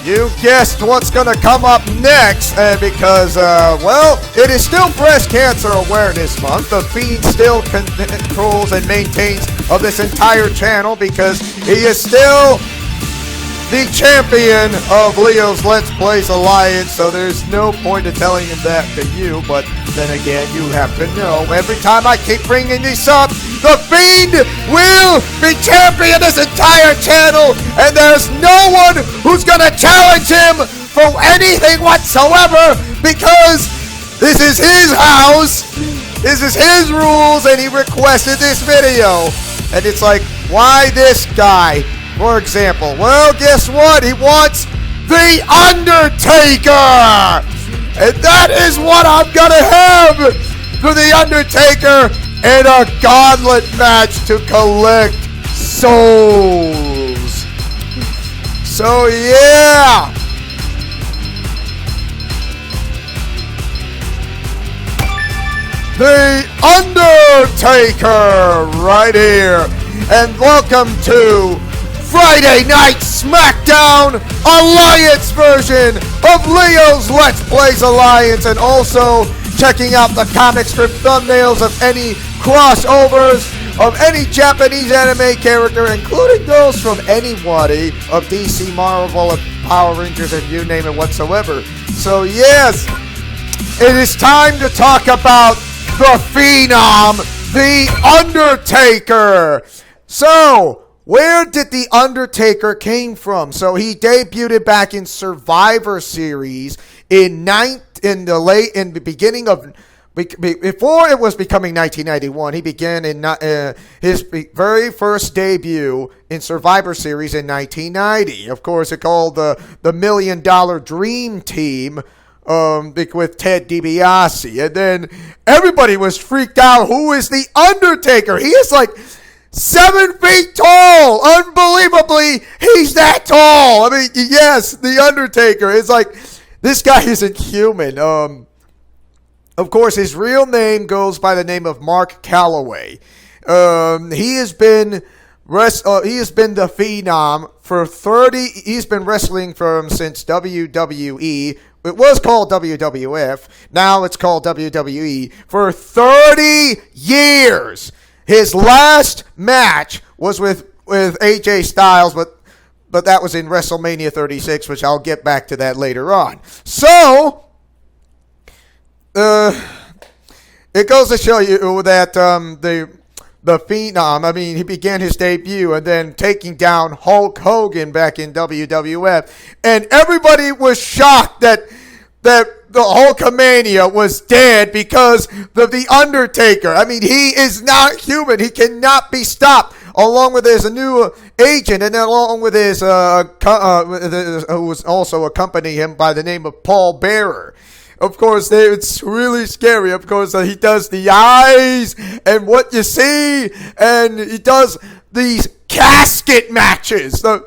You guessed what's going to come up next, because, well, it is still Breast Cancer Awareness Month. The Fiend still controls and maintains of this entire channel because he is still the champion of Leo's Let's Plays Alliance, so there's no point in telling him that to you, but then again, you have to know. Every time I keep bringing this up, the Fiend will be champion this entire channel, and there's no one who's gonna challenge him for anything whatsoever, because this is his house, this is his rules, and he requested this video. And it's like, why this guy? For example, well, guess what? He wants the Undertaker! And that is what I'm gonna have for the Undertaker in a gauntlet match to collect souls. So, yeah! The Undertaker right here. And welcome to Friday Night Smackdown Alliance version of Leo's Let's Plays Alliance, and also checking out the comic strip thumbnails of any crossovers of any Japanese anime character, including those from anybody of DC, Marvel, and Power Rangers, and you name it whatsoever. So yes, it is time to talk about the Phenom, the Undertaker. So, where did the Undertaker came from? So he debuted back in Survivor Series before it was becoming 1991. He began in his very first debut in Survivor Series in 1990. Of course, it called the $1 Million Dream Team. With Ted DiBiase, and then everybody was freaked out. Who is the Undertaker? He is like 7 feet tall. Unbelievably, he's that tall. I mean, yes, the Undertaker. It's like, this guy isn't human. Of course, his real name goes by the name of Mark Calloway. He has been the Phenom for 30. He's been wrestling since WWE. It was called WWF. Now it's called WWE for 30 years. His last match was with AJ Styles, but that was in WrestleMania 36, which I'll get back to that later on. So, it goes to show you that the Phenom, I mean, he began his debut and then taking down Hulk Hogan back in WWF, and everybody was shocked that the Hulkamania was dead because of the Undertaker. I mean, he is not human. He cannot be stopped. Along with his new agent, and then along with his who was also accompanying him by the name of Paul Bearer. Of course, it's really scary. Of course, he does the eyes and what you see, and he does these casket matches. The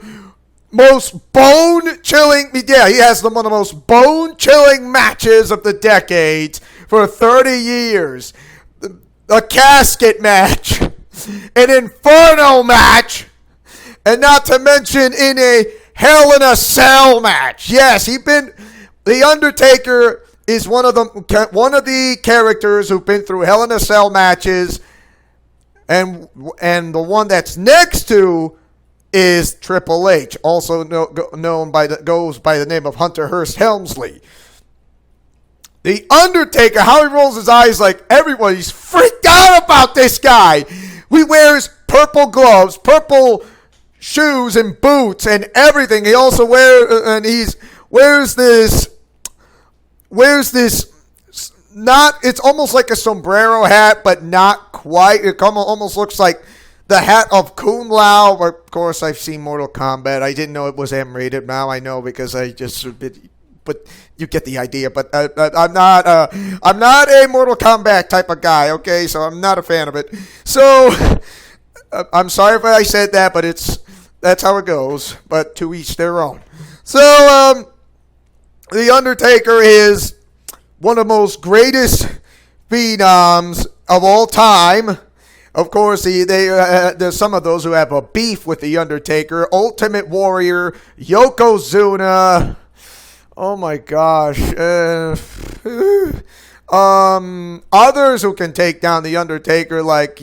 most bone-chilling, yeah, he has one of the most bone-chilling matches of the decades for 30 years. A casket match, an Inferno match, and not to mention in a Hell in a Cell match. Yes, the Undertaker is one of the characters who've been through Hell in a Cell matches, and the one that's next to is Triple H, also goes by the name of Hunter Hearst Helmsley. The Undertaker, how he rolls his eyes like everybody's freaked out about this guy. He wears purple gloves, purple shoes and boots and everything. He also wears this it's almost like a sombrero hat, but not quite. It almost looks like the hat of Kung Lao. Of course, I've seen Mortal Kombat. I didn't know it was M-rated. Now I know because but you get the idea. But I'm not a Mortal Kombat type of guy. Okay, so I'm not a fan of it. So I'm sorry if I said that, but that's how it goes. But to each their own. So the Undertaker is one of the most greatest phenoms of all time. Of course, there's some of those who have a beef with the Undertaker. Ultimate Warrior, Yokozuna. Oh my gosh. Others who can take down the Undertaker, like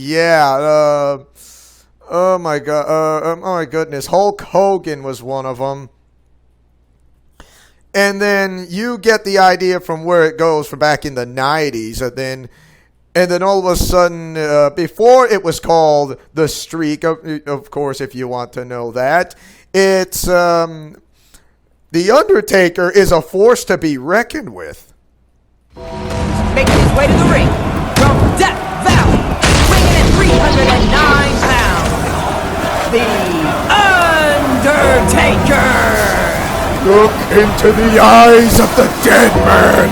oh my god. Oh my goodness. Hulk Hogan was one of them. And then you get the idea from where it goes from back in the 90s, and then all of a sudden, before it was called The Streak, of course, if you want to know that, it's The Undertaker is a force to be reckoned with. Making his way to the ring from Death Valley, weighing in 309 pounds, The Undertaker! Look into the eyes of the dead man!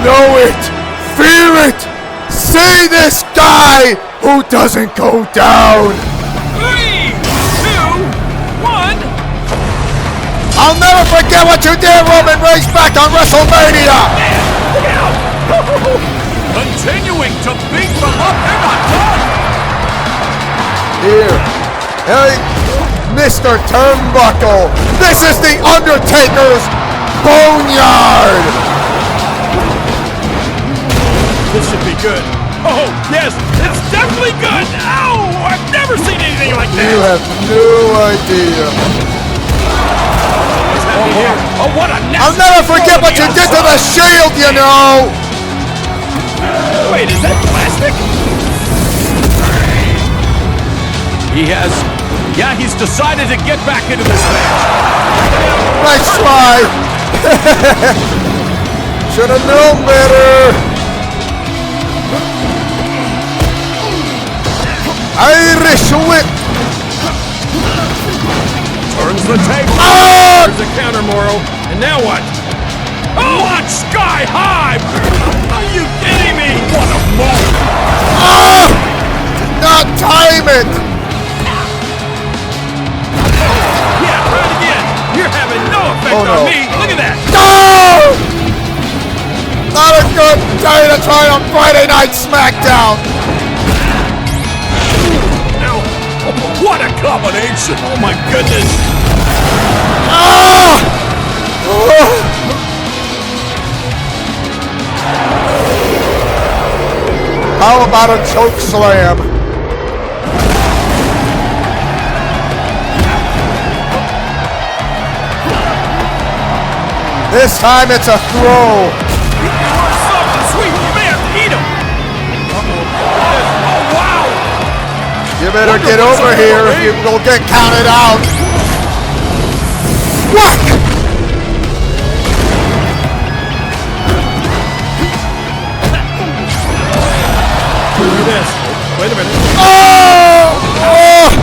Know it! Fear it! See this guy who doesn't go down! 3, 2, 1. I'll never forget what you did, Roman Reigns, back on WrestleMania! Look out! Continuing to beat them up. They're not done. Here. Hey, Mr. Turnbuckle. This is the Undertaker's boneyard. This should be good. Oh, yes, it's definitely good. Ow! I've never seen anything like that. You have no idea. Oh, what a nasty I'll never forget what you did to the Shield, you know. Wait, is that plastic? He's decided to get back into this match. Nice try. Should have known better. Irish whip. Turns the table. Oh! There's a counter, Morrow. And now what? Oh, on sky high! Are you kidding me? What a moment! Oh! Did not time it. Yeah, try it again. You're having no effect on me. Look at that. No! Not a good day to try on Friday Night Smackdown. Now, what a combination! Oh my goodness! Ah! Oh! How about a choke slam? This time it's a throw. You want something sweet? You may have to eat him. Oh wow! You better get over here if you will get counted out. What? Look at this. Wait a minute. Oh! Oh!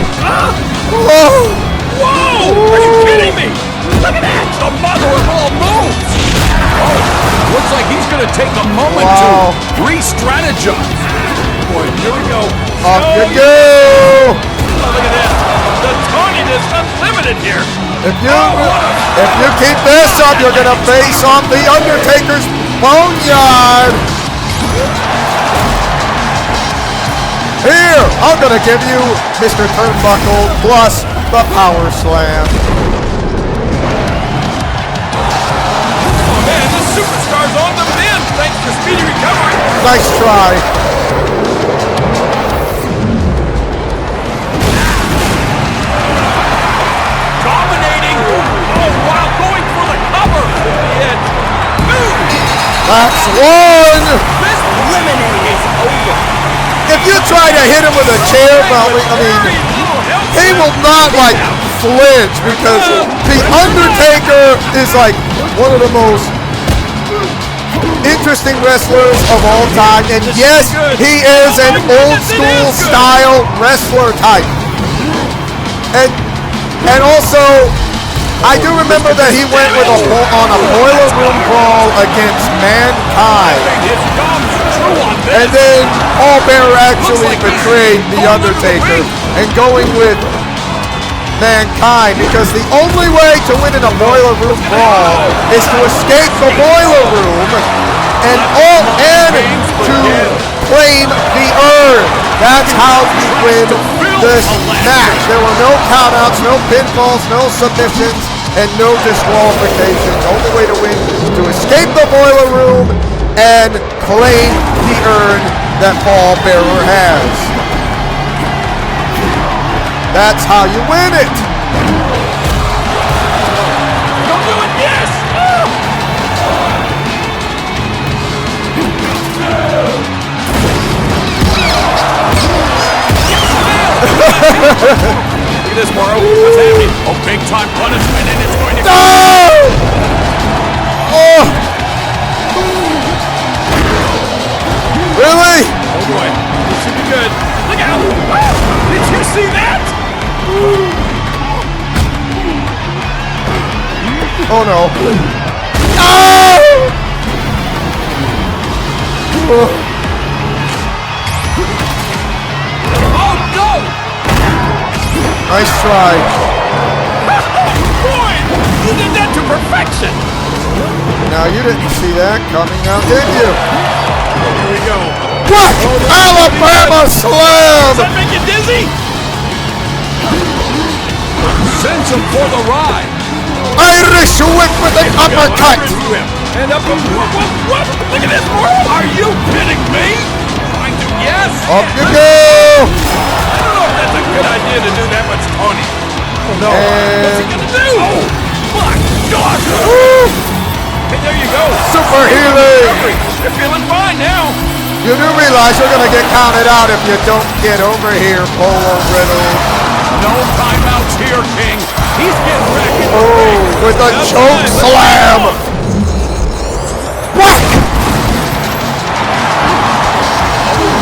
Oh! Whoa! Are you kidding me? Look at that! The mother of all moves! Oh, looks like he's gonna take a moment to re-strategize. Boy, here we go. Off you go! Oh, look at this. The taunting is unlimited here. If you keep this up, you're gonna face off the Undertaker's boneyard. Here, I'm gonna give you Mr. Turnbuckle plus the power slam. Oh man, this superstar's on the mend thanks to speedy recovery. Nice try. Dominating. Oh, while going for the cover. And That's one. this eliminate is over. If you try to hit him with a chair, he will not like flinch because the Undertaker is like one of the most interesting wrestlers of all time. And yes, he is an old school style wrestler type. And also, I do remember that he went with on a boiler room brawl against Mankind. And then Paul Bearer actually betrayed The Undertaker and going with Mankind, because the only way to win in a boiler room brawl is to escape the boiler room and to claim the urn. That's how you win this match. There were no countouts, no pinfalls, no submissions, and no disqualifications. The only way to win is to escape the boiler room and claim the urn that Paul Bearer has. That's how you win it. Don't do it, yes! Look at this, Morrow. What's happening? Oh, big time punishment, and it's going to go. Oh! Really? Oh boy, this should be good. Look out! Oh, did you see that? Oh no. Oh! Oh no! Nice try. Boy, you did that to perfection. Now you didn't see that coming now, did you? Here we go. What? Alabama Does slam! that make you dizzy? Sends him for the ride. Irish whip with an uppercut! And up a what? Look at this, Morrow. Are you kidding me? Trying to, yes. Up you go! I don't know if that's a good idea to do that much taunting. Oh no. What's he gonna do? Oh my God. Hey, there you go. Super healing! You're feeling fine now. You do realize you're gonna get counted out if you don't get over here, Polo Riddle. No timeouts here, King. He's getting back in the Oh, ring. with a That's choke fine. slam! Whack!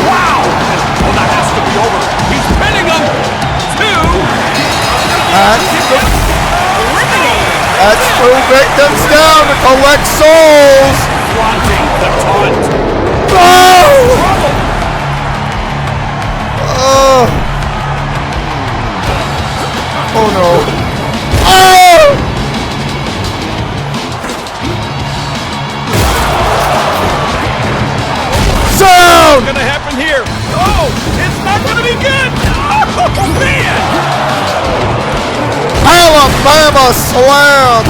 Wow! Oh, that has to be over. He's pinning him. Two. That's two victims down to collect souls! Flaunting the taunt. Oh! Oh! Oh no. Oh! Sound! What's gonna happen here? Oh, it's not gonna be good. Oh man! Alabama slam!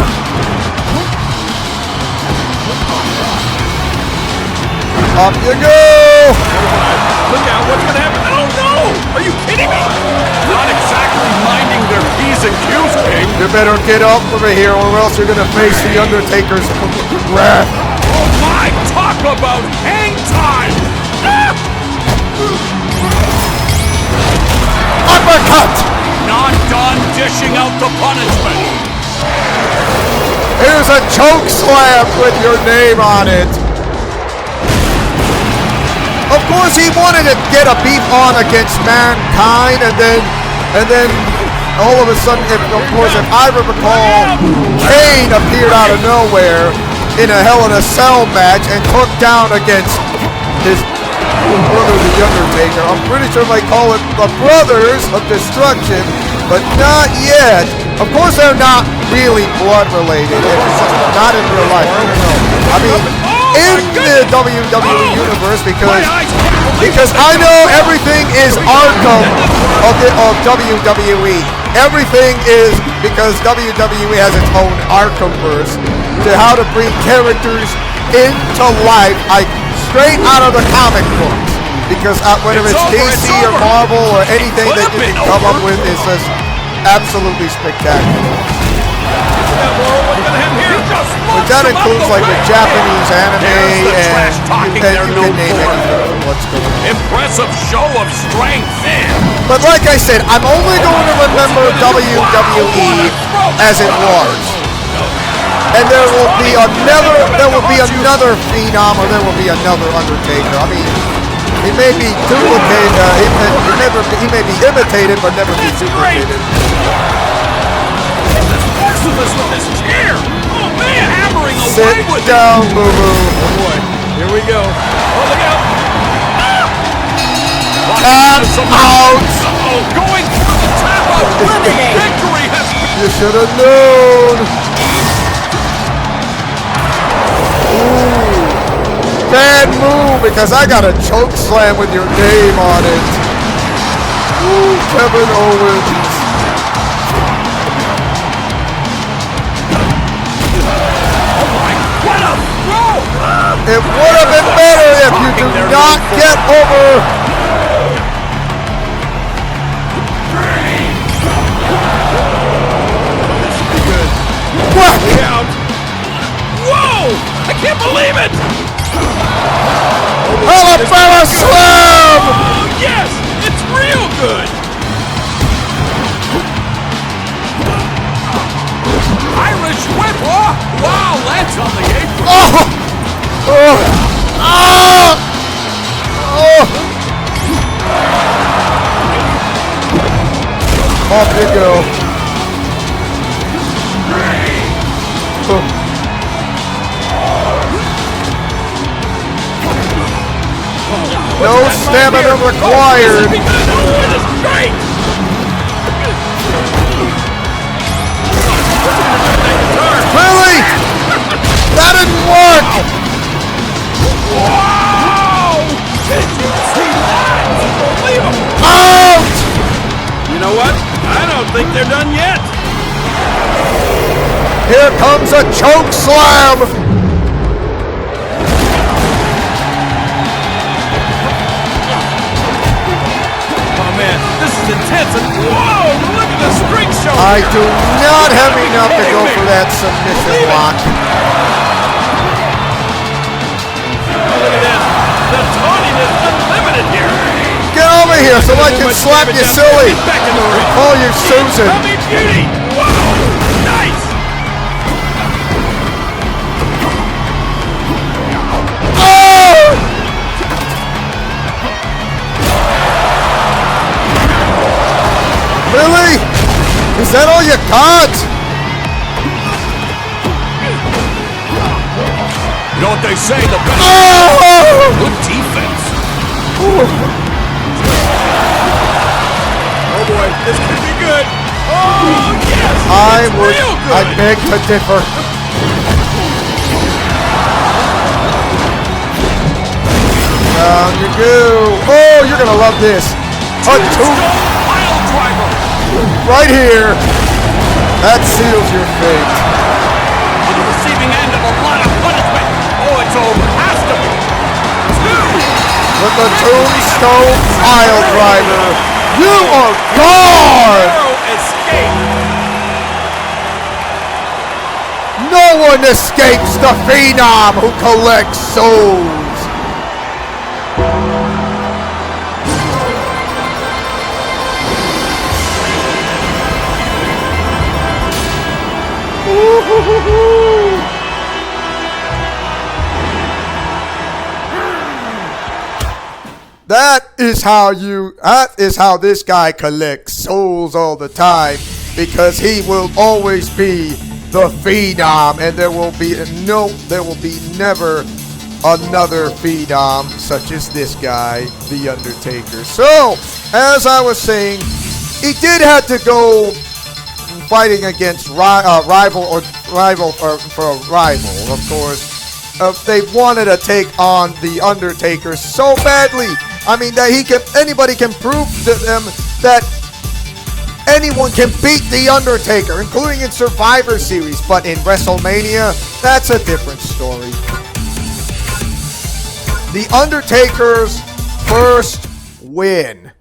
Up you go! Look out, what's gonna happen? Oh no! Are you kidding me? Not exactly minding their P's and Q's, King. You better get up over here or else you're gonna face the Undertaker's wrath. Oh my, talk about hang time! Ah! Uppercut! Not done dishing out the punishment. Here's a choke slam with your name on it. Of course, he wanted to get a beat on against Mankind, and then all of a sudden, if I recall, Kane appeared out of nowhere in a Hell in a Cell match and took down against his brother, the Undertaker. I'm pretty sure they call it the Brothers of Destruction, but not yet. Of course, they're not really blood related. Not in real life. I mean, in the WWE universe, because I know everything is Arkham of WWE. Everything is because WWE has its own Arkhamverse to how to bring characters into life, like straight out of the comic books. Because whether it's DC or Marvel or anything that you can come up with is just absolutely spectacular. But that includes like the Japanese anime and you can name anything from what's going on. Impressive show of strength, man. But like I said, I'm only going to remember WWE as it was. And there will be another Phenom, or there will be another Undertaker. I mean, he may be duplicated, he may be imitated, but never be duplicated. Merciless with this chair. Oh man, hammering away Sit with down, boo-boo. Oh boy, here we go. Oh, look out. Tap out. Uh-oh, going for the tap out. Victory You should have known. Ooh. Bad move because I got a choke slam with your name on it. Ooh, Kevin Owens. It would have been better if you do not get over. What? Whoa! I can't believe it! Alabama slam! Oh, yes! It's real good! Irish whip! Oh, wow, that's on the apron! Oh! Oh! Oh! Oh! Off you go. Oh. No stamina required. Great! Really? That didn't work! Wow! Did you see that? Unbelievable! Out! You know what? I don't think they're done yet. Here comes a choke slam! Oh man, this is intense and whoa! Look at the string show! I do not have enough to go for that submission lock. Look at this! The taunting is unlimited here! Get over here so I can slap you silly! Back in the ring! Call you Susan! Coming beauty! Whoa! Nice! Oh! Really? Is that all you got? You know what they say, the best good defense. Oh! Oh boy, this could be good. Oh yes! I it's would, real good. I beg to differ. Down you go. Oh, you're gonna love this. A two Pile driver. right here. That seals your fate. On the receiving end of a lot of punishment. Oh, it's over. Has to be. Two. With the tombstone pile driver, you are gone. Narrow escape. No one escapes the phenom who collects souls. That is how this guy collects souls all the time, because he will always be the phenom, and there will be never another phenom such as this guy, the Undertaker. So, as I was saying, he did have to go fighting against rival, of course. They wanted to take on the Undertaker so badly. I mean, that anybody can prove to them that anyone can beat the Undertaker, including in Survivor Series. But in WrestleMania, that's a different story. The Undertaker's first win,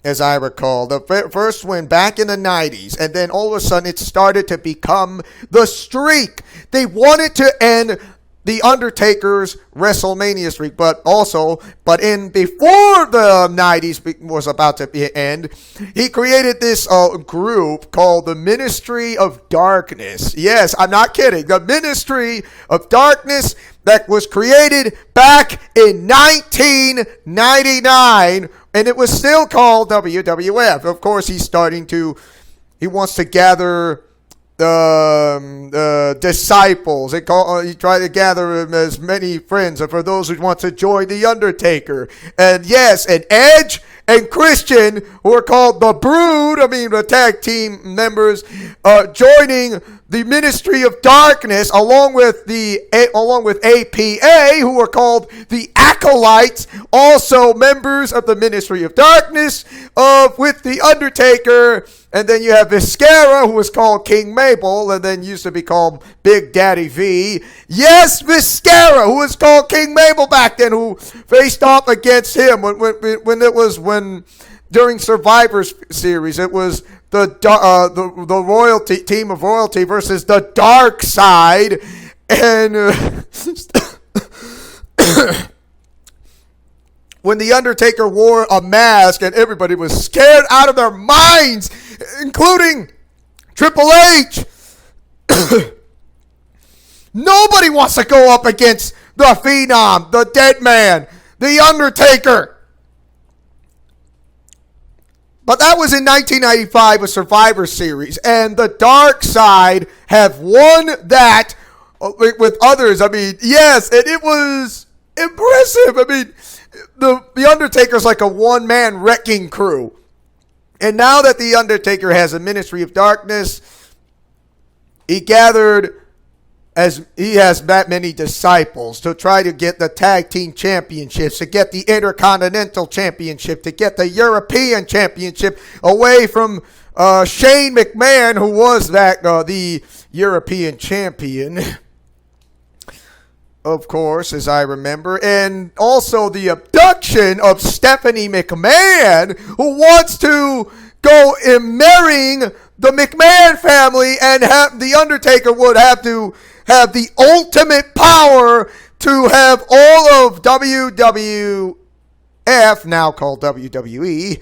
as I recall, the first win back in the 90s, and then all of a sudden it started to become the streak. They wanted to end the Undertaker's WrestleMania streak, but before the 90s was about to end, he created this group called the Ministry of Darkness. Yes, I'm not kidding. The Ministry of Darkness that was created back in 1999, and it was still called WWF. Of course, he wants to gather disciples. He tried to gather as many friends for those who want to join the Undertaker. And yes, and Edge and Christian, who are called the Brood, the tag team members, joining the Ministry of Darkness, along with APA, who are called the Acolytes, also members of the Ministry of Darkness, with the Undertaker. And then you have Viscera, who was called King Mabel, and then used to be called Big Daddy V. Yes, Viscera, who was called King Mabel back then, who faced off against him when during Survivor Series. It was the royalty team of royalty versus the dark side, and when the Undertaker wore a mask and everybody was scared out of their minds, including Triple H. Nobody wants to go up against the Phenom, the Dead Man, the Undertaker. But that was in 1995, a Survivor Series, and the Dark Side have won that with others. Yes, and it was impressive. The Undertaker's like a one-man wrecking crew. And now that the Undertaker has a Ministry of Darkness, he has that many disciples to try to get the tag team championships, to get the Intercontinental Championship, to get the European Championship away from Shane McMahon, who was the European champion. Of course, as I remember, and also the abduction of Stephanie McMahon, who wants to go in marrying the McMahon family, and the Undertaker would have to have the ultimate power to have all of WWF, now called WWE,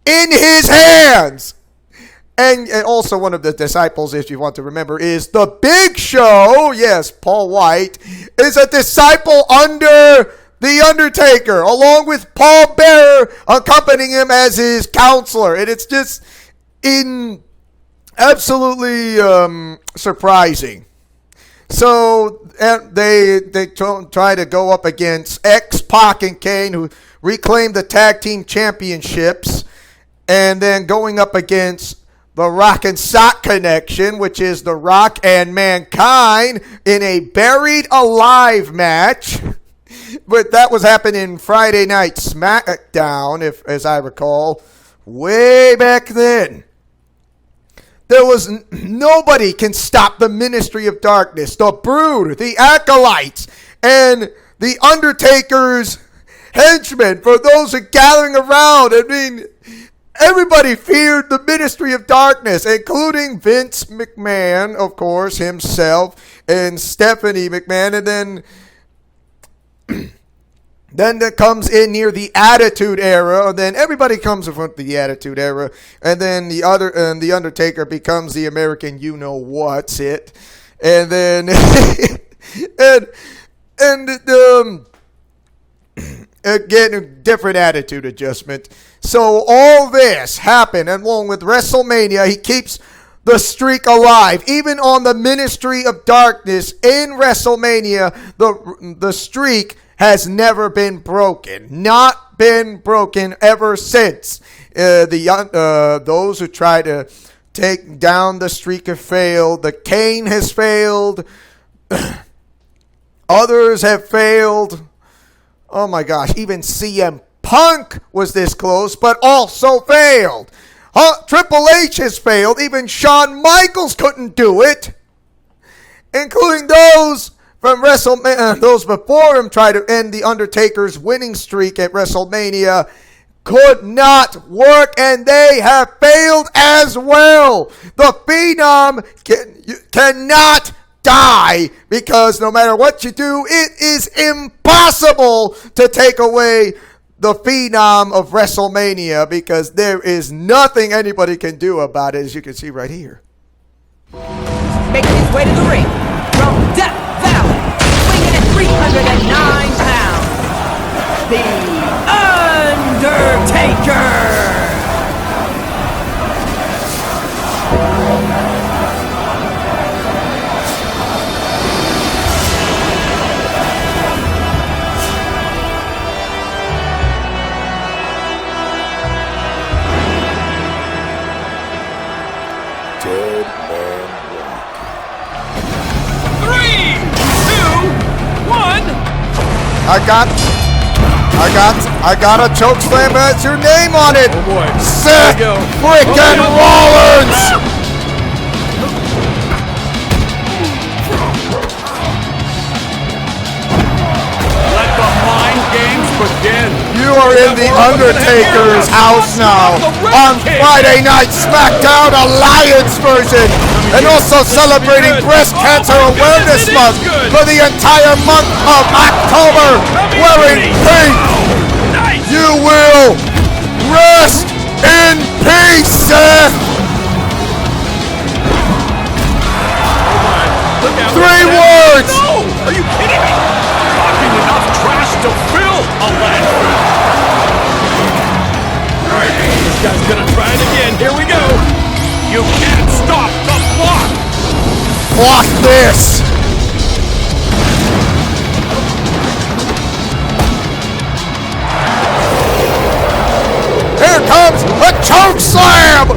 in his hands. And also one of the disciples, if you want to remember, is the Big Show. Yes, Paul White is a disciple under the Undertaker, along with Paul Bearer accompanying him as his counselor. And it's just absolutely surprising. So they try to go up against X-Pac and Kane, who reclaimed the tag team championships, and then going up against the Rock and Sock Connection, which is The Rock and Mankind, in a Buried Alive match. But that was happening Friday Night Smackdown, as I recall, way back then. There was nobody can stop the Ministry of Darkness, the Brood, the Acolytes, and the Undertaker's henchmen. For those who are gathering around, everybody feared the Ministry of Darkness, including Vince McMahon, of course, himself, and Stephanie McMahon. And then that comes in near the Attitude Era, and then everybody comes from the Attitude Era, and then the Undertaker becomes the American you-know-what's it, and then again, a different attitude adjustment. So all this happened, and along with WrestleMania, he keeps the streak alive. Even on the Ministry of Darkness in WrestleMania, the streak has never been broken. Not been broken ever since. Those who try to take down the streak have failed. The Kane has failed. Others have failed. Oh my gosh, even CM Punk was this close, but also failed. Triple H has failed. Even Shawn Michaels couldn't do it. Including those from WrestleMania, those before him tried to end the Undertaker's winning streak at WrestleMania. Could not work, and they have failed as well. The Phenom cannot die, because no matter what you do, it is impossible to take away the Phenom of WrestleMania, because there is nothing anybody can do about it, as you can see right here. Making his way to the ring from Death Valley, weighing in at 309 pounds, the Undertaker! I got a choke slam that's your name on it. Oh boy. Seth There we go. freaking Rollins. Let the mind games begin. You are in the Undertaker's house now on Friday Night Smackdown Alliance version, and also celebrating Breast Cancer Awareness Month for the entire month of October. Wearing pink, you will rest in peace, Seth. Look out. 3 words. No! Are you kidding me? Talking enough trash to fill a landfill. Alright, this guy's gonna try it again. Here we go. You can't stop the block. Block this. Here comes a choke slam.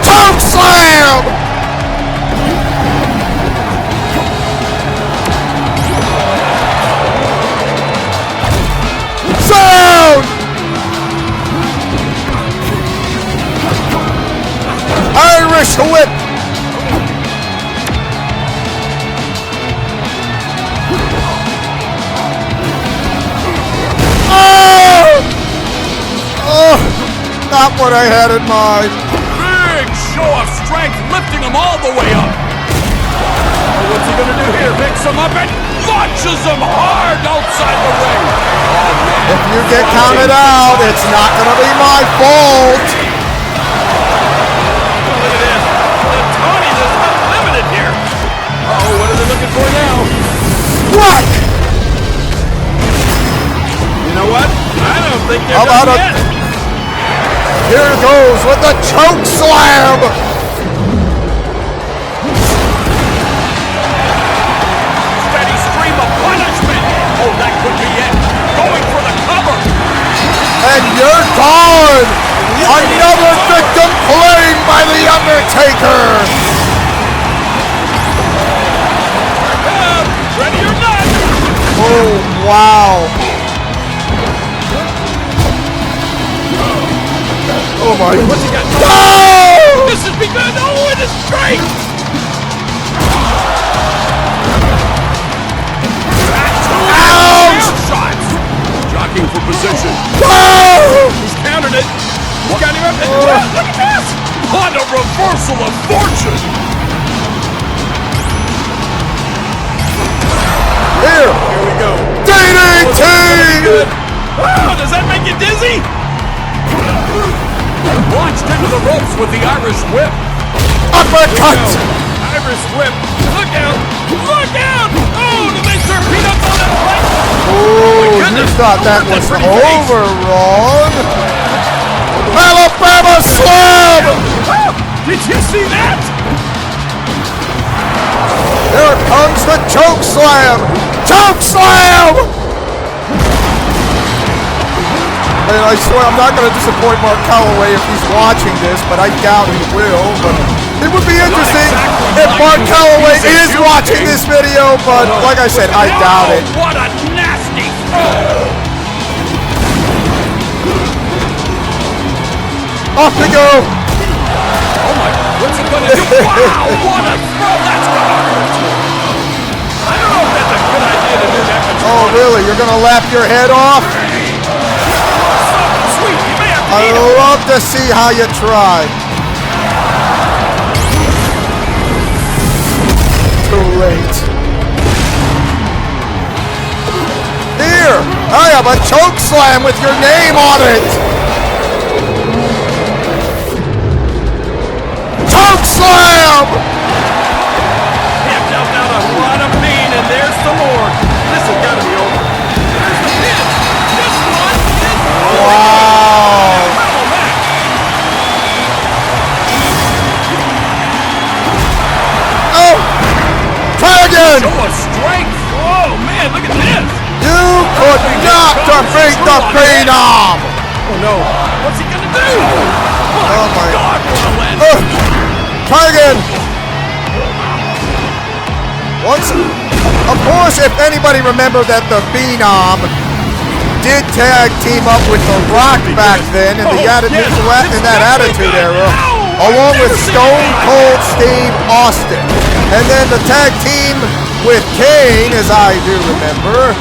Choke slam. Sound! Irish whip! Oh! Oh! Not what I had in mind. Big show of strength, lifting him all the way up. Oh, what's he gonna do here? Picks him up and launches him hard outside the ring. Oh, man. If you get counted out, it's not gonna be my fault. Look at this. The Tony is unlimited here. Uh-oh, what are they looking for now? What? You know what? I don't think they're How about done a- yet. Here goes with the choke slam. Steady stream of punishment. Oh, that could be it. Going for the cover. And you're gone! Another victim claimed by the Undertaker! Ready or not. Oh, wow. Oh my. What's he got? No! This has begun. Oh, it is great. Ouch! Shots. Jockeying for position. Oh! He's countered it. He's got him up. Look at this. What a reversal of fortune. Here! Here we go. DDT! Good. Wow, does that make you dizzy? Launched into the ropes with the Irish whip. Uppercut! Irish whip. Look out. Look out. Oh, did they serve peanuts on that plate? Oh, you goodness. thought that was That's pretty face. over, Ron. Alabama Slam! Oh, did you see that? Here comes the choke slam! Choke slam! And I swear I'm not going to disappoint Mark Calloway if he's watching this, but I doubt he will. But it would be interesting if Mark Calloway is watching this video, but like I said, I doubt it. What a nasty throw! Off we go! Oh my, what's he gonna do? Wow, what a throw! That's gonna hurt. I don't know if that's a good idea to do that. Oh really? You're going to lap your head off? Sweet, you may have to I eat him. love to see how you try. Too late. Here, I have a choke slam with your name on it. Choke slam! Tapped out a lot of pain, and there's some more. This has got to be over. There's the pin. This one. Wow. Incredible match. Oh! Try again! Show of strength. Oh man, look at this. You could not defeat the Phenom! Oh no. What's he gonna do? Oh my God, what a land. Try again! Once. Of course, if anybody remember that the Phenom did tag team up with The Rock back then in the in that Attitude Era, along with Stone Cold Steve Austin. And then the tag team with Kane, as I do remember,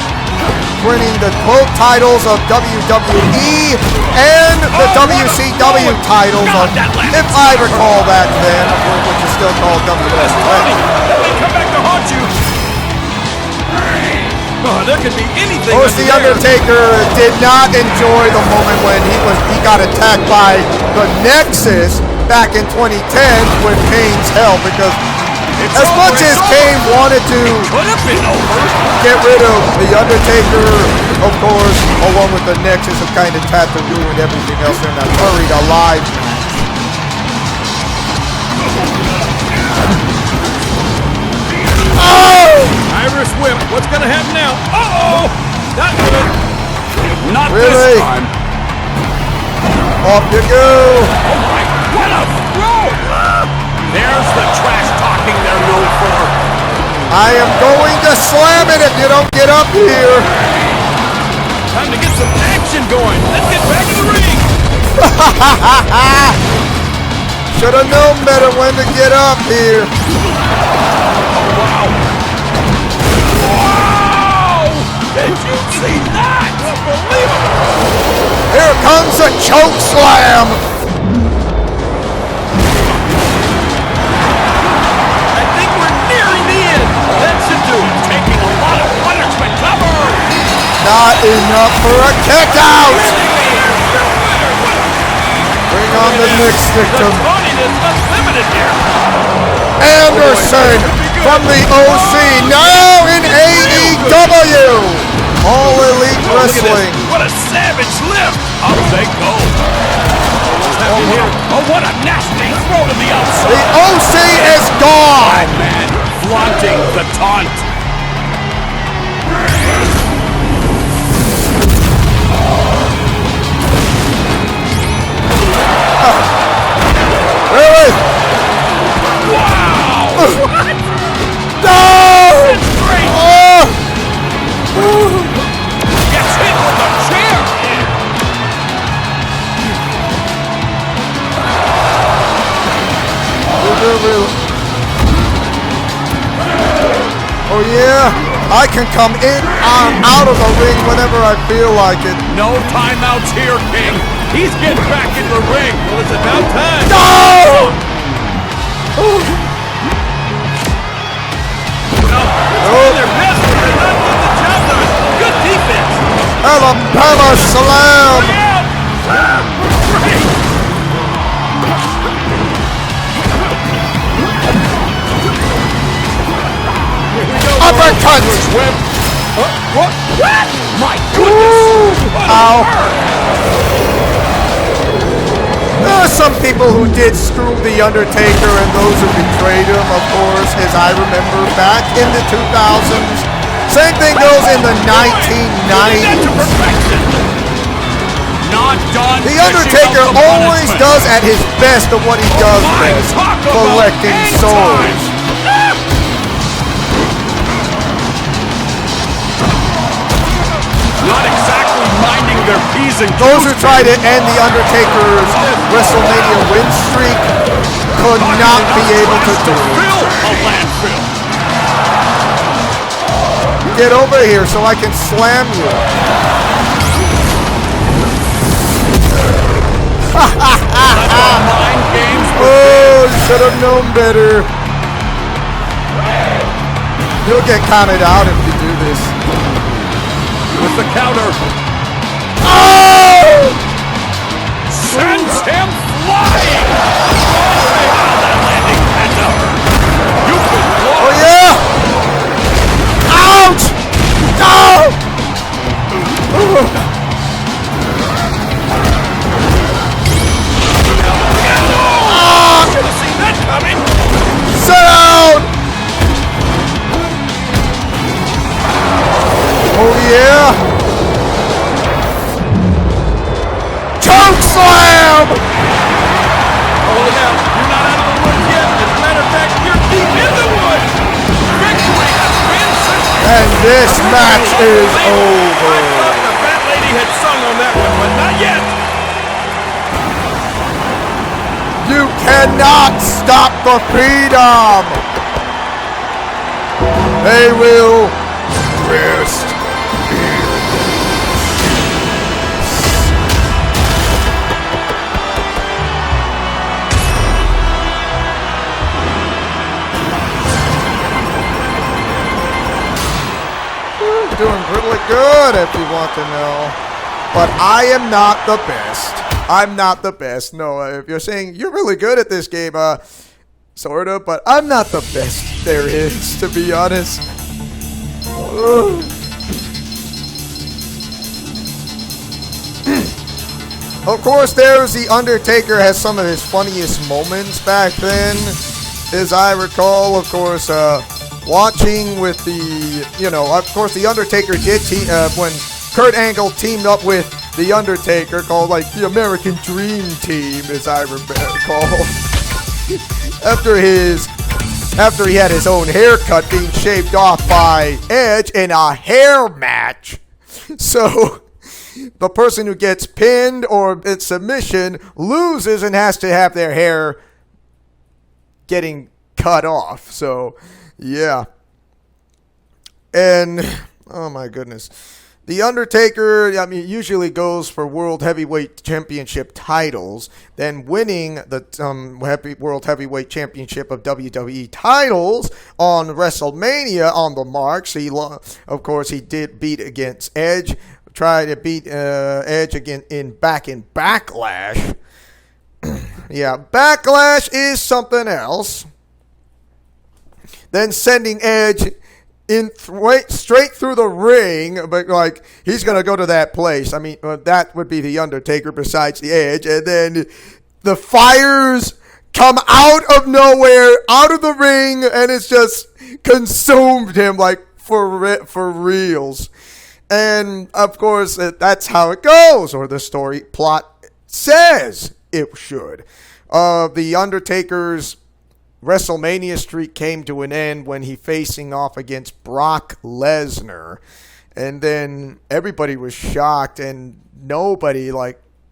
winning both titles of WWE and the WCW titles of, if I recall back then, which is still called WWE. Come back to haunt you. Oh, there could be anything. Of course, The Undertaker did not enjoy the moment when he got attacked by the Nexus back in 2010 with Kane's help, because as much as Kane wanted to get rid of The Undertaker, of course, along with the Nexus, have kind of had to ruin everything else in that buried alive. Irish whip. What's going to happen now? Uh-oh! Not good. Not really? this time. Off you go. Oh my, what a throw! There's the trash talking they're known for. I am going to slam it if you don't get up here. Time to get some action going. Let's get back in the ring. Should have known better when to get up here. Wow. Wow! Did you see that? Unbelievable! Here comes a choke slam. I think we're nearing the end. That should do it. Taking a lot of punishment. Cover! Not enough for a kick out. Bring on the next victim. The tawniness unlimited here. Anderson from the OC, now in AEW. All Elite Wrestling. What a savage lift. Up they go. What's happening here? Oh, what a nasty throw to the outside. The OC is gone. Oh, man. Flaunting the taunt. Really? Wow! What? No! That's great! Gets hit with a chair! Oh yeah? I can come in and out of the ring whenever I feel like it. No timeouts here, King. He's getting back in the ring. Well, it's about time. No! Well, they're their best, but they're not getting the job done. Good defense. Alabama slam. Great. Uppercut. Whip. What? My goodness. Ow. There are some people who did screw The Undertaker and those who betrayed him, of course, as I remember back in the 2000s. Same thing goes in the 1990s. The Undertaker always does at his best of what he does best, collecting souls. Not exactly minding their P's and Q's. Those who try to end The Undertaker's WrestleMania win streak could not be able to do it. A landfill. Get over here so I can slam you. Mind games. Oh, should have known better. You'll get counted out if you do this. With the counter. Oh! Sends him flying. That landing panda. You could blow. Oh yeah! Ouch! No! Should have seen that coming. Sit down! Oh yeah! Choke slam! Oh, look out. You're not out of the woods yet. As a matter of fact, you're deep in the woods. Victory has been secured. And this match is over. I thought the fat lady had sung on that one, but not yet. You cannot stop the Freedom. They will rest in doing really good if you want to know. But I am not the best. I'm not the best. No, if you're saying you're really good at this game, sort of, but I'm not the best there is, to be honest. Of course, there's the Undertaker has some of his funniest moments back then, as I recall. Of course, watching with the, of course, the Undertaker did when Kurt Angle teamed up with the Undertaker, called like the American Dream Team, as I recall. After he had his own haircut being shaved off by Edge in a hair match. So the person who gets pinned or it's submission loses and has to have their hair getting cut off. So yeah. And oh my goodness. The Undertaker, usually goes for World Heavyweight Championship titles, then winning the World Heavyweight Championship of WWE titles on WrestleMania on the marks. Of course, he did beat against Edge, tried to beat Edge again in Backlash. Yeah, Backlash is something else. Then sending Edge straight through the ring, but like he's gonna go to that place. That would be the Undertaker besides the Edge, and then the fires come out of nowhere, out of the ring, and it's just consumed him like for reals. And of course, that's how it goes, or the story plot says it should. The Undertaker's WrestleMania streak came to an end when he facing off against Brock Lesnar. And then everybody was shocked and nobody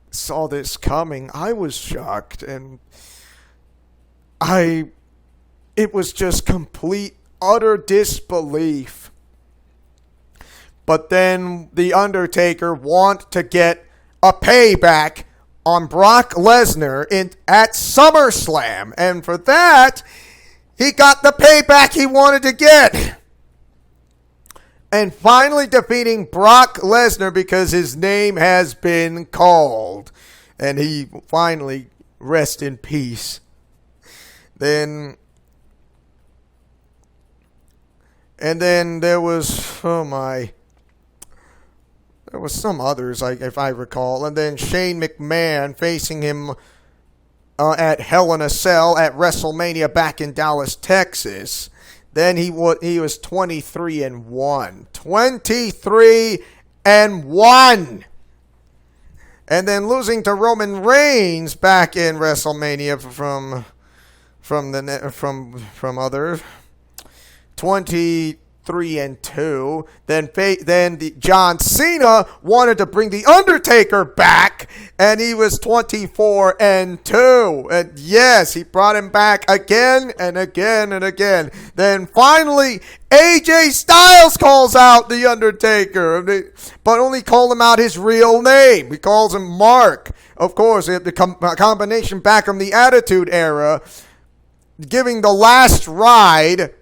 saw this coming. I was shocked and it was just complete utter disbelief. But then the Undertaker want to get a payback on Brock Lesnar at SummerSlam. And for that, he got the payback he wanted to get. And finally defeating Brock Lesnar because his name has been called. And he finally rest in peace. And then there was, there was some others, if I recall. And then Shane McMahon facing him at Hell in a Cell at WrestleMania back in Dallas, Texas. Then he was 23-1. 23-1. And then losing to Roman Reigns back in WrestleMania from other 23-2. Then John Cena wanted to bring the Undertaker back, and he was 24-2. And yes, he brought him back again and again and again. Then finally, AJ Styles calls out the Undertaker, but only called him out his real name. He calls him Mark. Of course, the combination back from the Attitude Era, giving the last ride.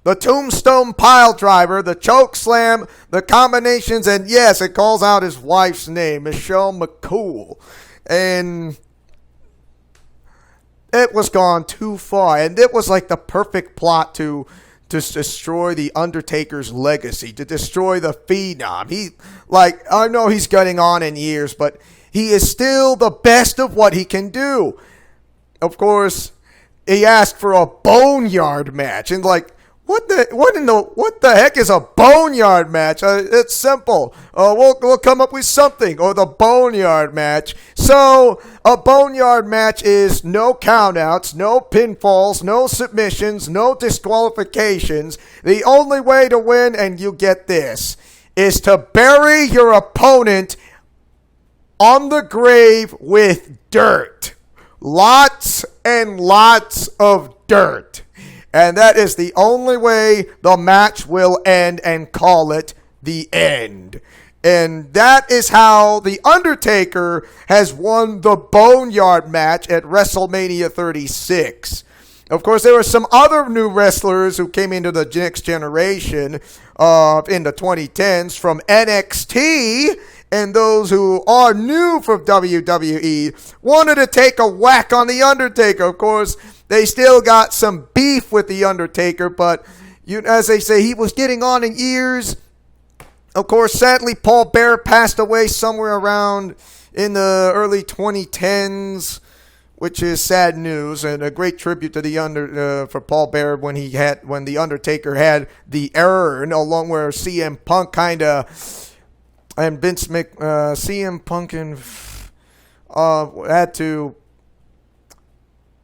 The Tombstone Pile Driver, the Choke Slam, the combinations, and yes, it calls out his wife's name, Michelle McCool. And it was gone too far. And it was like the perfect plot to destroy the Undertaker's legacy, to destroy the Phenom. I know he's getting on in years, but he is still the best of what he can do. Of course, he asked for a boneyard match, and What the heck is a boneyard match? It's simple. We'll come up with something, or the boneyard match. So a boneyard match is no countouts, no pinfalls, no submissions, no disqualifications. The only way to win, and you get this, is to bury your opponent on the grave with dirt. Lots and lots of dirt. And that is the only way the match will end, and call it the end. And that is how The Undertaker has won the Boneyard match at WrestleMania 36. Of course, there were some other new wrestlers who came into the next generation in the 2010s from NXT, and those who are new from WWE wanted to take a whack on The Undertaker. Of course, they still got some beef with The Undertaker, but as they say, he was getting on in years. Of course, sadly, Paul Bearer passed away somewhere around in the early 2010s, which is sad news, and a great tribute to for Paul Bearer when The Undertaker had the urn, along where CM Punk and Vince CM Punk had to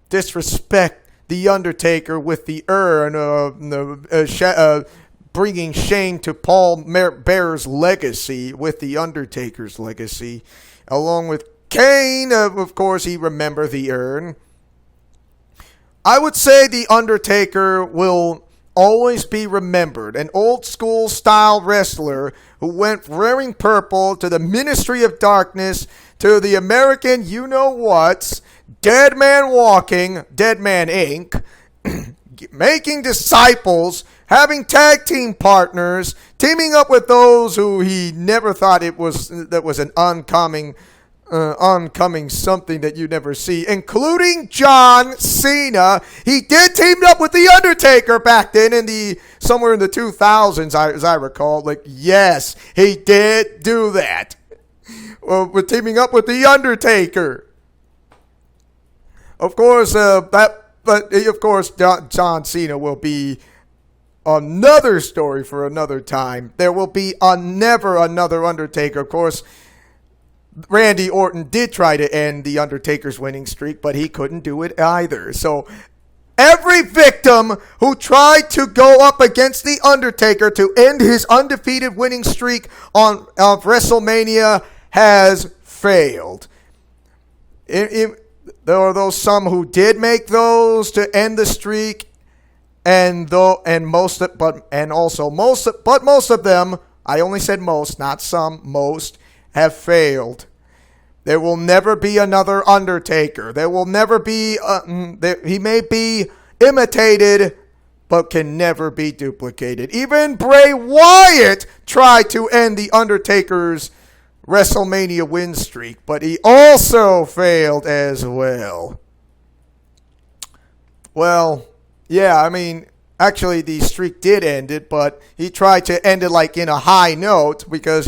disrespect The Undertaker with the urn, bringing shame to Paul Bearer's legacy with The Undertaker's legacy. Along with Kane, of course, he remembered the urn. I would say The Undertaker will always be remembered. An old school style wrestler who went wearing purple to the Ministry of Darkness, to the American you-know-whats, Dead Man Walking, Dead Man Inc., making disciples, having tag team partners, teaming up with those who he never thought that was an oncoming something that you never see, including John Cena. He did team up with The Undertaker back then somewhere in the 2000s, as I recall. Yes, he did do that. With teaming up with The Undertaker. Of course, John Cena will be another story for another time. There will be never another Undertaker. Of course, Randy Orton did try to end The Undertaker's winning streak, but he couldn't do it either. So every victim who tried to go up against The Undertaker to end his undefeated winning streak of WrestleMania has failed. There are some who did make those to end the streak, most of them, I only said most, not some, most, have failed. There will never be another Undertaker. There will never be, he may be imitated, but can never be duplicated. Even Bray Wyatt tried to end The Undertaker's WrestleMania win streak, but he also failed as well. Well, yeah, I mean, actually the streak did end it, but he tried to end it in a high note because,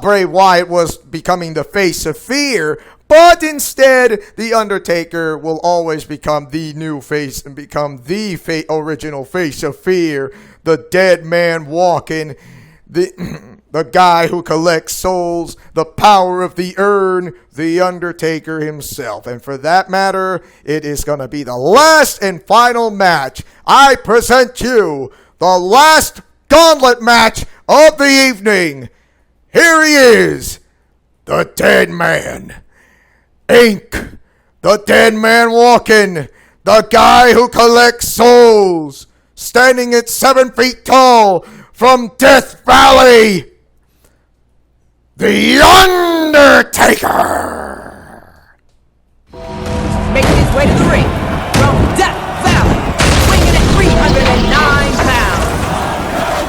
Bray Wyatt was becoming the face of fear, but instead The Undertaker will always become the new face and become the original face of fear, the dead man walking, the guy who collects souls, the power of the urn, The Undertaker himself. And for that matter, it is going to be the last and final match. I present you the last gauntlet match of the evening. Here he is, the Dead Man Inc., the Dead Man Walking, the guy who collects souls, standing at 7 feet tall from Death Valley, The Undertaker! Making his way to the ring from Death Valley, weighing at 309 pounds,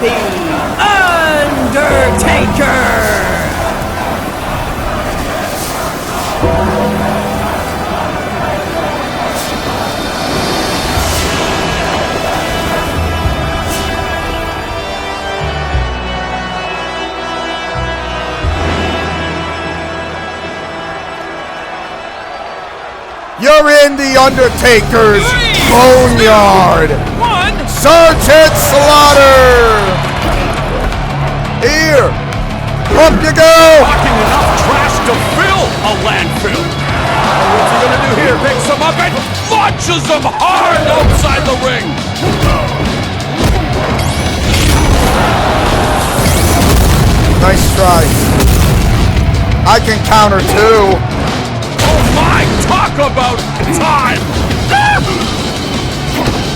The Undertaker! You're in The Undertaker's Boneyard. One. Sergeant Slaughter. Here. Up you go. Packing enough trash to fill a landfill. What's he gonna do here? Picks them up and launches them hard outside the ring. Nice try. I can counter too. Oh my, talk about time.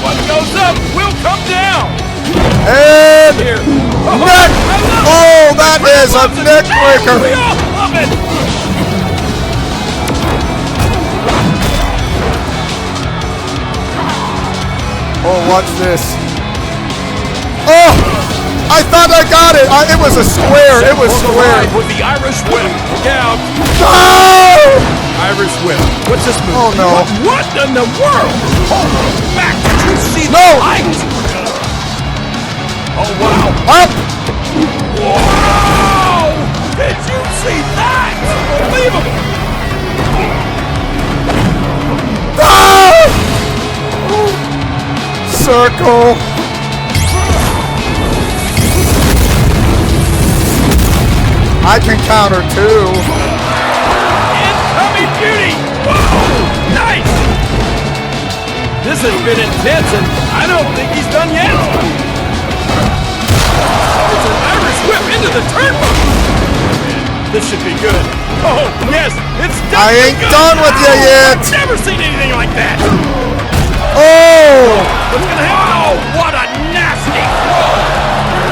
What goes up will come down. And Here. neck. Oh, that is a neck breaker. We all love it. Oh, watch this. Oh, I thought I got it. It was a square. It was square. With the Irish whip. Yeah. Oh! Irish whip. What's this move? Oh, no. What in the world? Oh, back. Did you see the No. light? Oh, wow. Up. Wow! Did you see that? Unbelievable. Ah! Circle. I can counter too. Incoming beauty! Whoa! Nice! This has been intense, and I don't think he's done yet. It's an Irish whip into the turnbuckle. This should be good. Oh, yes, it's done. I ain't done with you yet. I've never seen anything like that. Oh! What's gonna happen? Oh, what a nasty throw!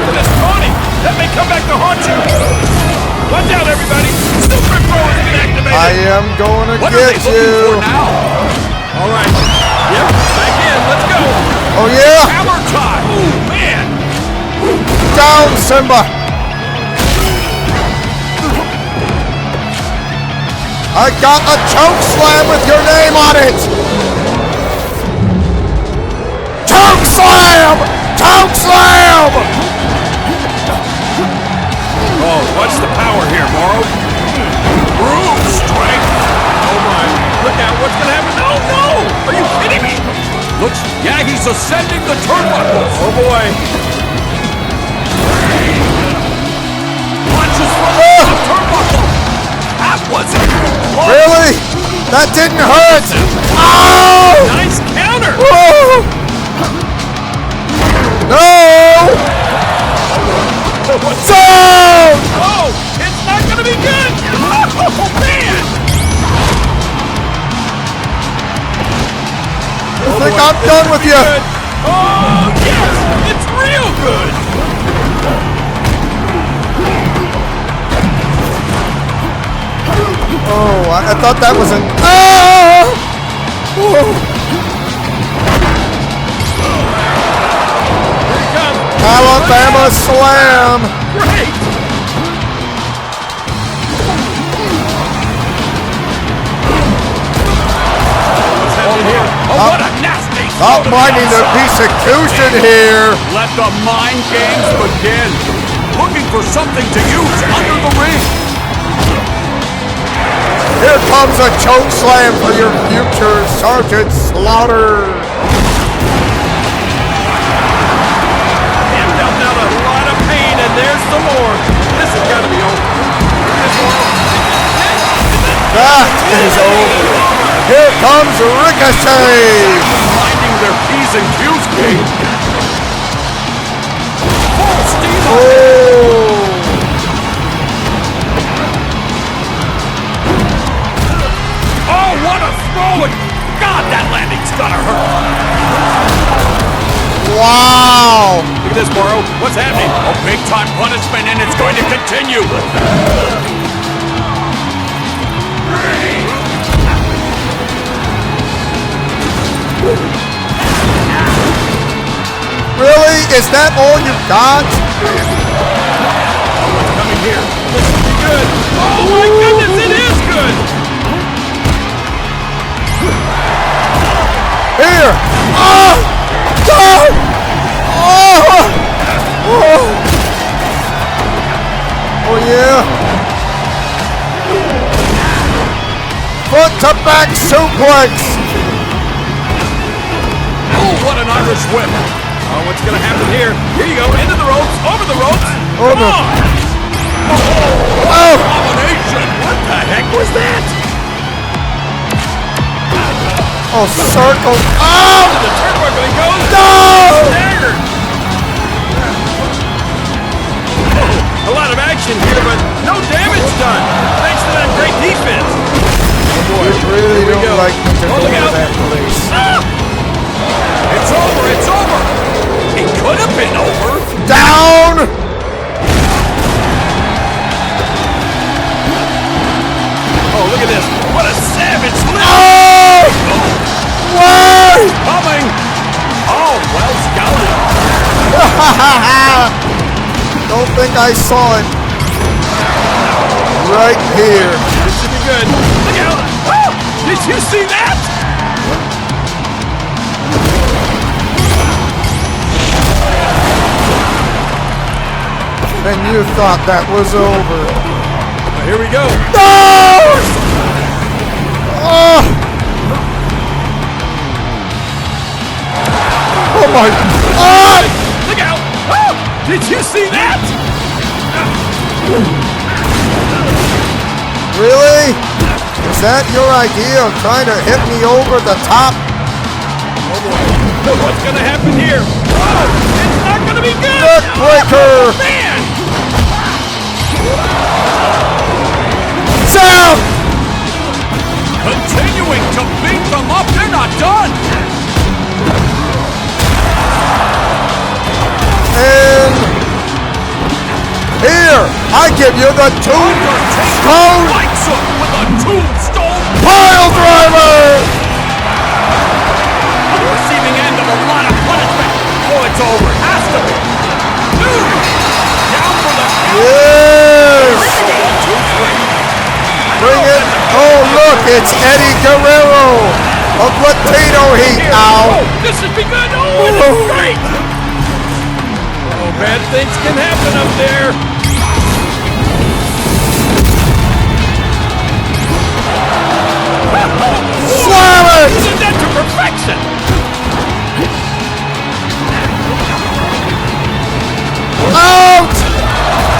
Look at this Tony. That may come back to haunt you. Watch out, everybody! Super Pro has been activated! I am going to What are get they looking you. for now? All right. Yep, back in. Let's go. Oh yeah! Hammer time. Oh, man. Down, Simba. I got a choke slam with your name on it. Choke slam! Choke slam! Oh, what's the power here, Morrow? Brute strength. Oh, my. Look out. What's going to happen? Oh, no. Are you kidding me? Looks, yeah, he's ascending the turnbuckles. Oh, boy. Punches from the top turnbuckle. That wasn't. Oh, Really? That didn't hurt. Oh! nice counter. Oh! No! Down! Oh, it's not going to be good. Oh, man. I think I'm done with you. Good. Oh, yes. It's real good. Oh, I thought that was an. Oh! Oh. Here he comes. Alabama slam. Great. What's happening here? Oh, what a nasty. Not minding the execution here. Let the mind games begin. Looking for something to use under the ring. Here comes a choke slam for your future Sergeant Slaughter. And dealt out a lot of pain, and there's some more. This has got to be over. That is over. Here comes Ricochet. Finding their P's and Q's game. Full steam ahead. Oh. Oh, what a throw! And God, that landing's gonna hurt. Wow. Look at this, Morrow. What's happening? A big-time punishment, and it's going to continue. Really? Is that all you got? What's coming here? This will be good. Oh, my goodness, it is good. Here. Oh. Oh. Oh. Oh. Oh yeah. Front to back suplex. Oh, what an Irish whip. Oh, what's going to happen here? Here you go. Into the ropes. Over the ropes. Come on. Oh, combination. What the heck was that? Oh, circle. Oh! The turnbuckle he goes. No! Staggered. A lot of action here, but no damage done. Thanks to that great defense. Oh boy, really don't like to go look to out. that place. Ah! It's over, it's over. It could have been over. Down! Oh, look at this. What a savage lift. Oh! Why? Coming. Oh, well scouted. Don't think I saw it. Right here. This should be good. Look out. Oh, did you see that? And you thought that was over. Here we go. No! Oh! Oh my God! Look out. Oh, did you see that? Really? Is that your idea of trying to hit me over the top? Oh boy. What's going to happen here? Oh, it's not going to be good. Neckbreaker! Oh, man. Down! Continuing to beat them up. They're not done. And here, I give you the tombstone Lights up with a tombstone pile driver! on the receiving end of a lot of punishment. Oh, it's over. It has to be. Dude, down for the count. Yes! 1, 2, 3. Bring it. Oh, look, it's Eddie Guerrero of Latino Heat. Ow. Oh, this should be good. Oh, it is great. Oh, bad things can happen up there. Slam it! Isn't that to perfection? Out!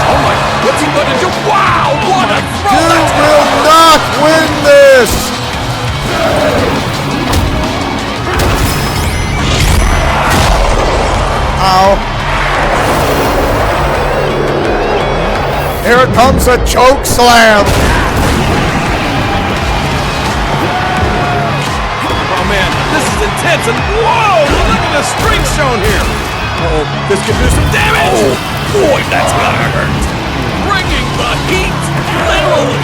Oh my, what's he going to do? Wow, what a throw! You That's will not win this! Ow. Here comes a choke slam. Oh man, this is intense and whoa, look at the strength shown here. Oh, this could do some damage. Oh, boy, that's gonna hurt. Bringing the heat, literally.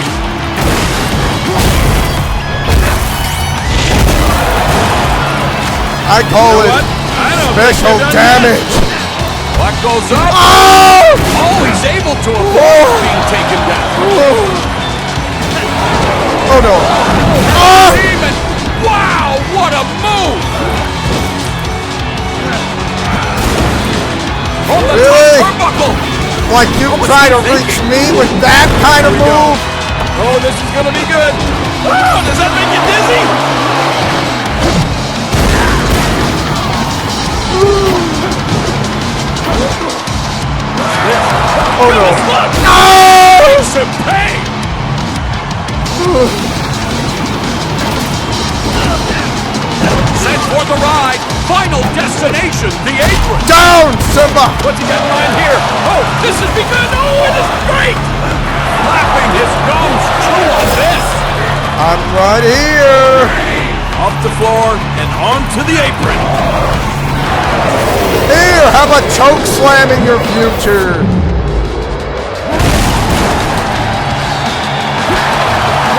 I call You know it what? I don't special think they're done yet. damage. Clock goes up. Oh! Oh, he's able to avoid being taken down. Oh no. Oh! Demon. Wow, what a move. Oh, the Really? top turnbuckle. Like you try to reach me with that kind of Here we go. move? Oh, this is gonna be good. Oh, does that make you dizzy? Oh no. Look! No! Some pain! Set for the ride. Final destination, the apron. Down, Simba! What's he got in mind here? Oh, this has begun. Oh, it is great! Flapping his gums. Chew on this. I'm right here. Off the floor and onto the apron. Here, have a choke slam in your future.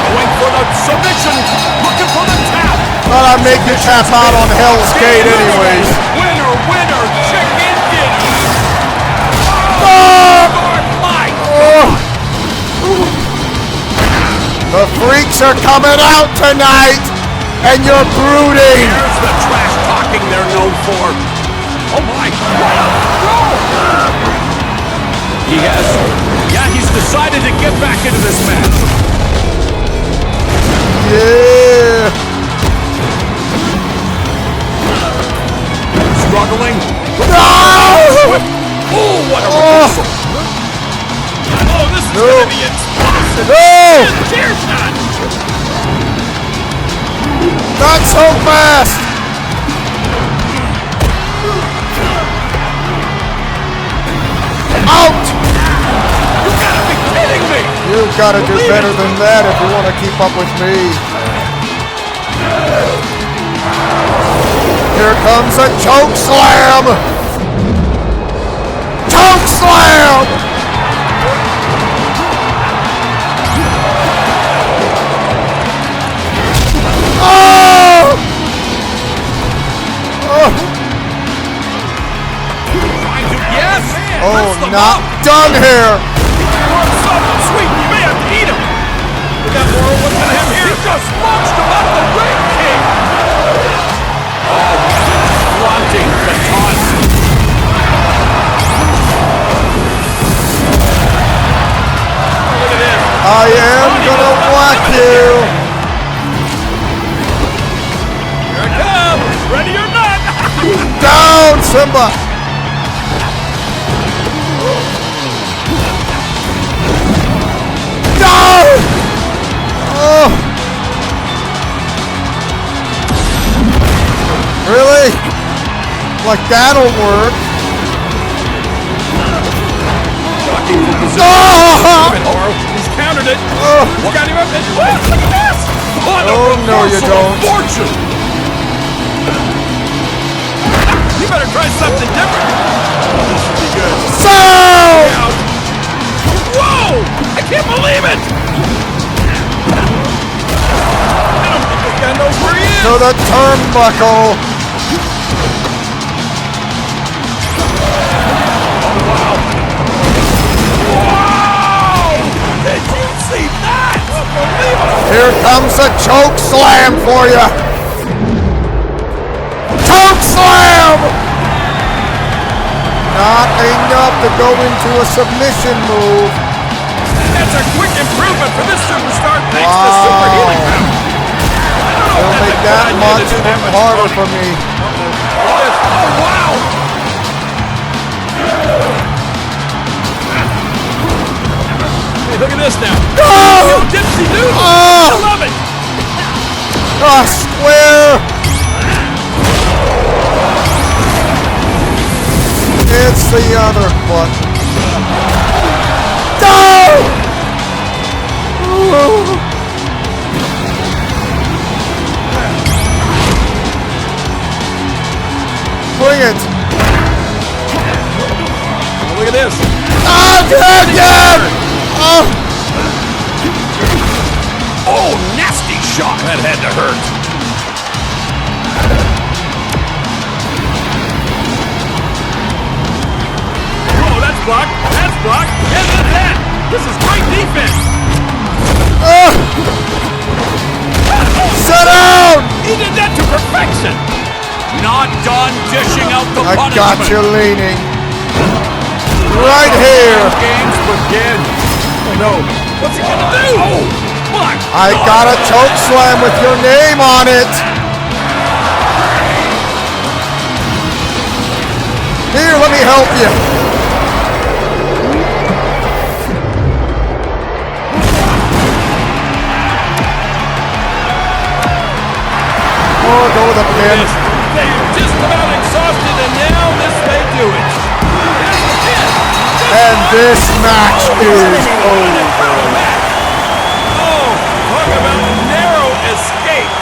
Going for the submission. Looking for the tap. Thought I'd make you tap out on Hell's Gate anyways. Winner, winner, chicken dinner. Oh! Lord, my Oh! The freaks are coming out tonight, and you're brooding. Here's the trash talking they're known for. Oh my, what a throw! He has, he's decided to get back into this match. Yeah. Not so fast! Out! You gotta be kidding me! You gotta do better than that if you want to keep up with me. Here comes a choke slam! Choke slam! Oh! Oh! Yes! Oh, not done here! Sweet, you may have to eat him! We got more of what's in him here! He just launched him out of the ring, King! Oh, flaunting the taunt! Oh, look at this! I am gonna whack you! Here it comes! Ready or not! Down, Simba! No! Oh! Really? Like that'll work? Jockey for position. Oh! Wait, Oro, he's countered it. Oh. He's got him up. Look at this! What a Oh, no, you reversal of don't. Fortune! You better try something different. This should be good. So! Out. Whoa! I can't believe it! I don't think this guy knows where he is. To the turnbuckle. Wow! Did you see that? Unbelievable! Here comes a choke slam for you. Choke slam! Not enough to go into a submission move. That's a quick improvement for this superstar thanks to Wow. super healing power. It'll make that much harder for me. Oh, wow! Hey, look at this now. Oh! Dipsy doodle! Oh! I love it! Ah, square! It's the other button. No! Ooh. Bring it! Oh, look at this. Oh, good! Oh! Oh, nasty shot. That had to hurt. Oh, that's blocked. That's blocked. And then that. This is great defense. Sit down! He did that to perfection. Not done dishing out the I punishment. got you leaning. Right here. Games begin. Oh no. What's he gonna do? Oh, fuck. I got a choke slam with your name on it. Here, let me help you. Oh, go with a pin. They're just about exhausted, and now this may do it. Here's the pin. And this match is over. Oh, talk about narrow escape.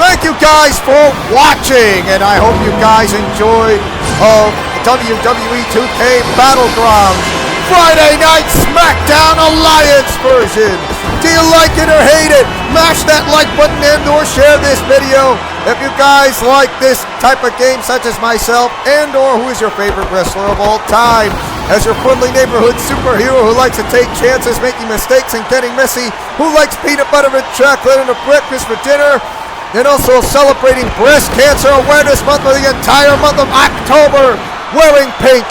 Thank you guys for watching, and I hope you guys enjoyed WWE 2K Battlegrounds Friday Night Smackdown Alliance version. Do you like it or hate it? Mash that like button and or share this video. If you guys like this type of game, such as myself, and or who is your favorite wrestler of all time, as your friendly neighborhood superhero who likes to take chances, making mistakes, and getting messy, who likes peanut butter and chocolate and a breakfast for dinner, and also celebrating Breast Cancer Awareness Month for the entire month of October, wearing pink.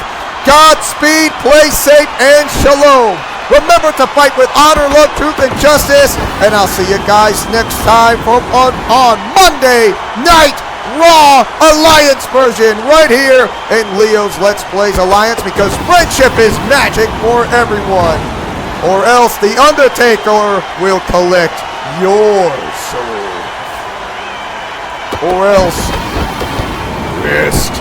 Godspeed, play safe, and shalom. Remember to fight with honor, love, truth, and justice. And I'll see you guys next time on Monday Night Raw Alliance version right here in Leo's Let's Plays Alliance, because friendship is magic for everyone. or else the Undertaker will collect your soul. Or else, rest